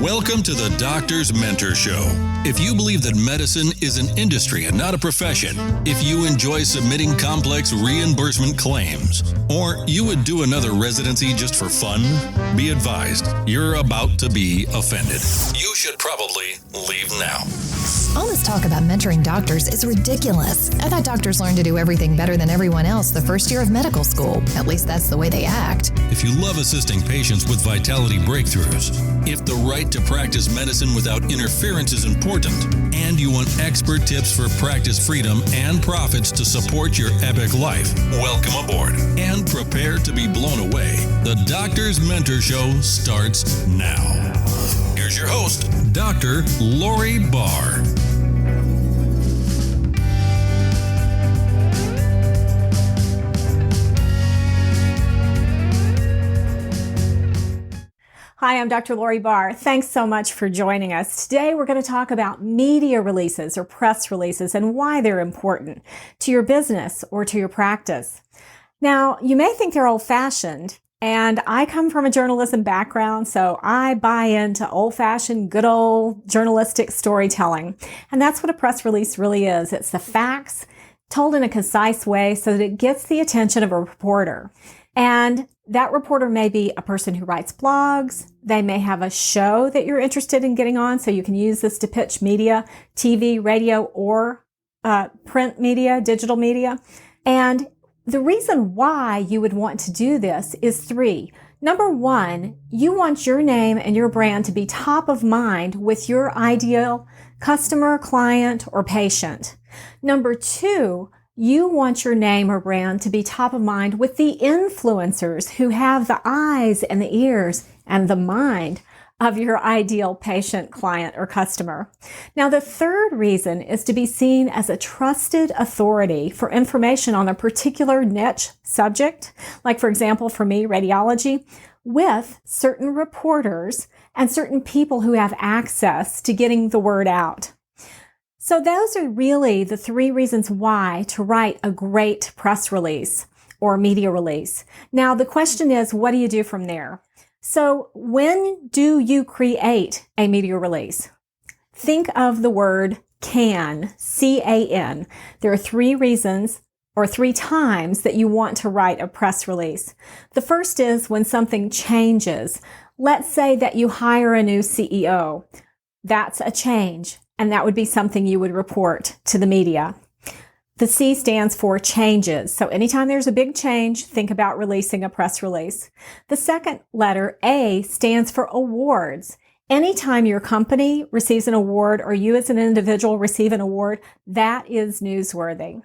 Welcome to the Doctor's Mentor Show. If you believe that medicine is an industry and not a profession, if you enjoy submitting complex reimbursement claims, or you would do another residency just for fun, be advised, you're about to be offended. You should probably leave now. All this talk about mentoring doctors is ridiculous. I thought doctors learned to do everything better than everyone else the first year of medical school. At least that's the way they act. If you love assisting patients with vitality breakthroughs, if the right to practice medicine without interference is important, and you want expert tips for practice freedom and profits to support your epic life, welcome aboard and prepare to be blown away. The Doctor's Mentor Show starts now. Here's your host, Dr. Lori Barr. Hi, I'm Dr. Lori Barr. Thanks so much for joining us. Today, we're going to talk about media releases or press releases and why they're important to your business or to your practice. Now, you may think they're old-fashioned, and I come from a journalism background, so I buy into old-fashioned, good old journalistic storytelling. And that's what a press release really is. It's the facts told in a concise way so that it gets the attention of a reporter. And that reporter may be a person who writes blogs. They may have a show that you're interested in getting on, so you can use this to pitch media, TV, radio, or print media, digital media. And the reason why you would want to do this is three. Number one, you want your name and your brand to be top of mind with your ideal customer, client, or patient. Number two, you want your name or brand to be top of mind with the influencers who have the eyes and the ears and the mind of your ideal patient, client, or customer. Now, the third reason is to be seen as a trusted authority for information on a particular niche subject, like, for example, for me, radiology, with certain reporters and certain people who have access to getting the word out. So those are really the three reasons why to write a great press release or media release. Now, the question is, what do you do from there? So when do you create a media release? Think of the word can, C-A-N. There are three reasons or three times that you want to write a press release. The first is when something changes. Let's say that you hire a new CEO. That's a change. And that would be something you would report to the media. The C stands for changes. So anytime there's a big change, think about releasing a press release. The second letter, A, stands for awards. Anytime your company receives an award or you as an individual receive an award, that is newsworthy.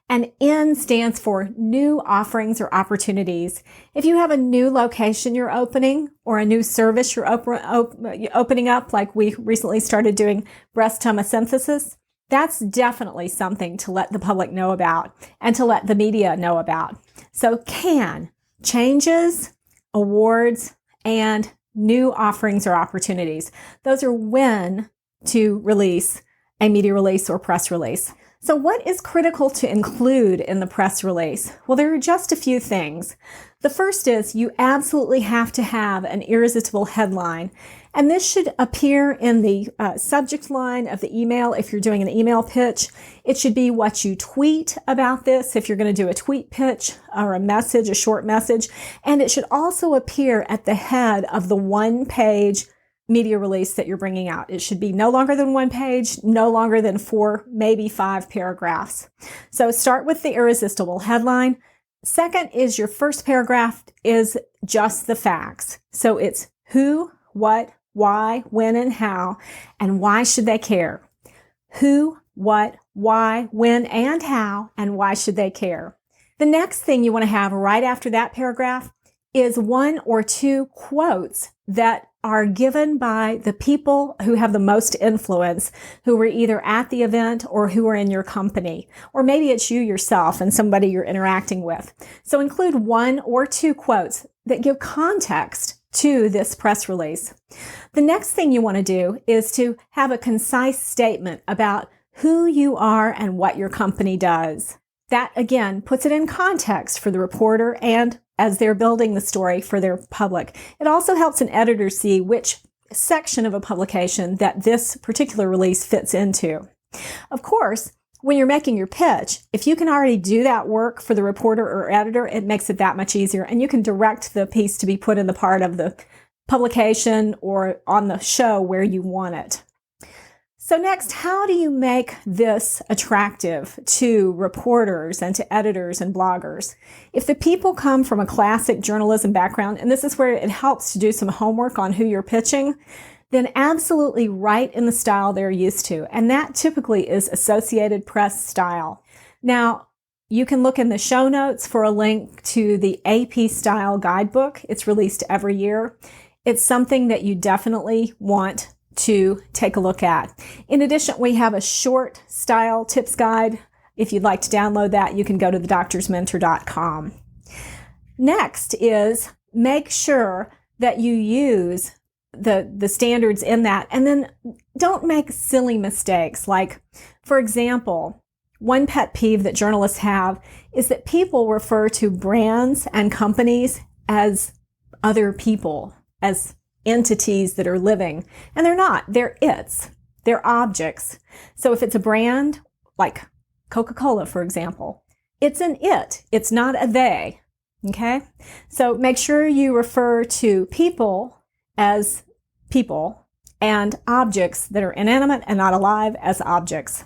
And N stands for new offerings or opportunities. If you have a new location you're opening or a new service you're opening up, like we recently started doing breast tomosynthesis, that's definitely something to let the public know about and to let the media know about. So can, changes, awards, and new offerings or opportunities. Those are when to release a media release or press release. So what is critical to include in the press release? Well, there are just a few things. The first is you absolutely have to have an irresistible headline. And this should appear in the subject line of the email if you're doing an email pitch. It should be what you tweet about this if you're going to do a tweet pitch or a message, a short message. And it should also appear at the head of the one-page media release that you're bringing out. It should be no longer than one page, no longer than 4, maybe 5 paragraphs. So start with the irresistible headline. Second is your first paragraph is just the facts. So it's who, what, why, when, and how, and why should they care? Who, what, why, when, and how, and why should they care? The next thing you want to have right after that paragraph is 1 or 2 quotes that are given by the people who have the most influence, who were either at the event or who are in your company. Or maybe it's you yourself and somebody you're interacting with. So include 1 or 2 quotes that give context to this press release. The next thing you want to do is to have a concise statement about who you are and what your company does. That, again, puts it in context for the reporter and as they're building the story for their public. It also helps an editor see which section of a publication that this particular release fits into. Of course, when you're making your pitch, if you can already do that work for the reporter or editor, it makes it that much easier. And you can direct the piece to be put in the part of the publication or on the show where you want it. So next, how do you make this attractive to reporters and to editors and bloggers? If the people come from a classic journalism background, and this is where it helps to do some homework on who you're pitching, then absolutely write in the style they're used to. And that typically is Associated Press style. Now, you can look in the show notes for a link to the AP Style Guidebook. It's released every year. It's something that you definitely want to take a look at. In addition, we have a short style tips guide. If you'd like to download that, you can go to thedoctorsmentor.com. Next is make sure that you use the standards in that, and then don't make silly mistakes. Like, for example, one pet peeve that journalists have is that people refer to brands and companies as other people, as entities that are living, and they're not. They're they're objects. So if it's a brand like Coca-Cola, for example, it's an it. It's not a they. Okay? So make sure you refer to people as people and objects that are inanimate and not alive as objects.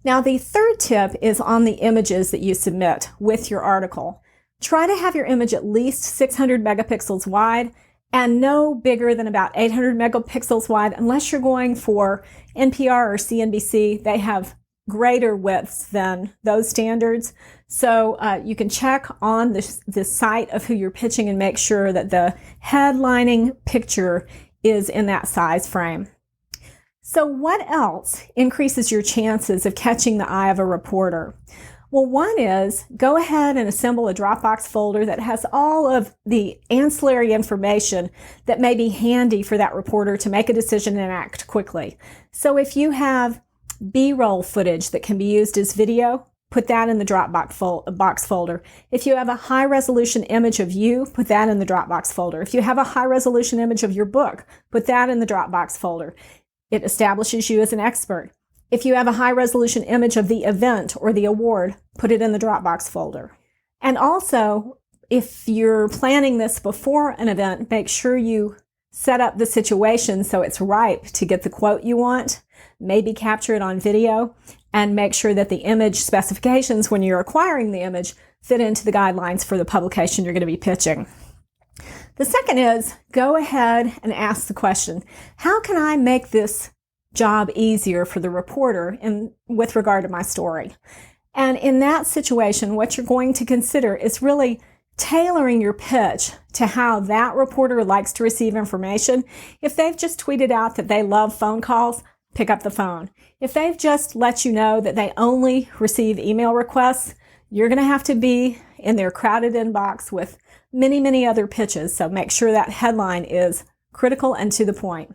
Now, the third tip is on the images that you submit with your article. Try to have your image at least 600 megapixels wide and no bigger than about 800 megapixels wide, unless you're going for NPR or CNBC. They have greater widths than those standards. So you can check on the site of who you're pitching and make sure that the headlining picture is in that size frame. So what else increases your chances of catching the eye of a reporter? Well, one is go ahead and assemble a Dropbox folder that has all of the ancillary information that may be handy for that reporter to make a decision and act quickly. So if you have B-roll footage that can be used as video, put that in the Dropbox folder. If you have a high-resolution image of you, put that in the Dropbox folder. If you have a high-resolution image of your book, put that in the Dropbox folder. It establishes you as an expert. If you have a high-resolution image of the event or the award, put it in the Dropbox folder. And also, if you're planning this before an event, make sure you set up the situation so it's ripe to get the quote you want, maybe capture it on video, and make sure that the image specifications when you're acquiring the image fit into the guidelines for the publication you're going to be pitching. The second is go ahead and ask the question, how can I make this job easier for the reporter with regard to my story? And in that situation, what you're going to consider is really tailoring your pitch to how that reporter likes to receive information. If they've just tweeted out that they love phone calls, pick up the phone. If they've just let you know that they only receive email requests, you're going to have to be in their crowded inbox with many, many other pitches. So make sure that headline is critical and to the point.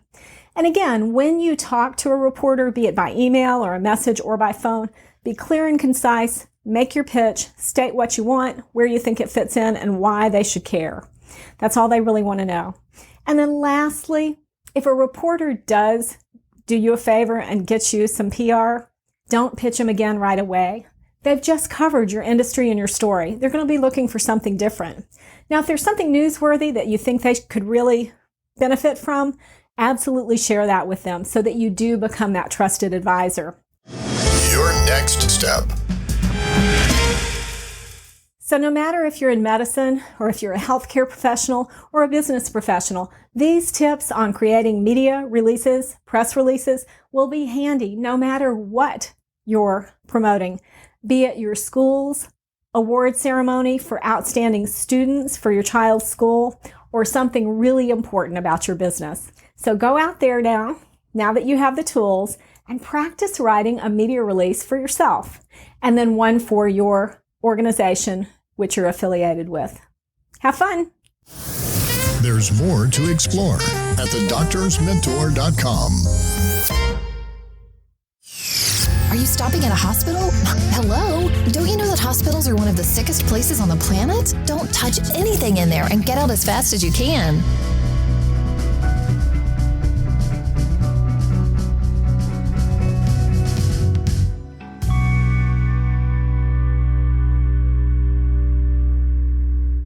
And again, when you talk to a reporter, be it by email or a message or by phone, be clear and concise, make your pitch, state what you want, where you think it fits in, and why they should care. That's all they really want to know. And then lastly, if a reporter does do you a favor and get you some PR, don't pitch them again right away. They've just covered your industry and your story. They're going to be looking for something different. Now, if there's something newsworthy that you think they could really benefit from, absolutely share that with them so that you do become that trusted advisor. Your next step. So no matter if you're in medicine or if you're a healthcare professional or a business professional, these tips on creating media releases, press releases, will be handy no matter what you're promoting, be it your school's award ceremony for outstanding students for your child's school or something really important about your business. So go out there now that you have the tools, and practice writing a media release for yourself and then one for your organization which you're affiliated with. Have fun. There's more to explore at thedoctorsmentor.com. Are you stopping at a hospital? Hello? Don't you know that hospitals are one of the sickest places on the planet? Don't touch anything in there and get out as fast as you can.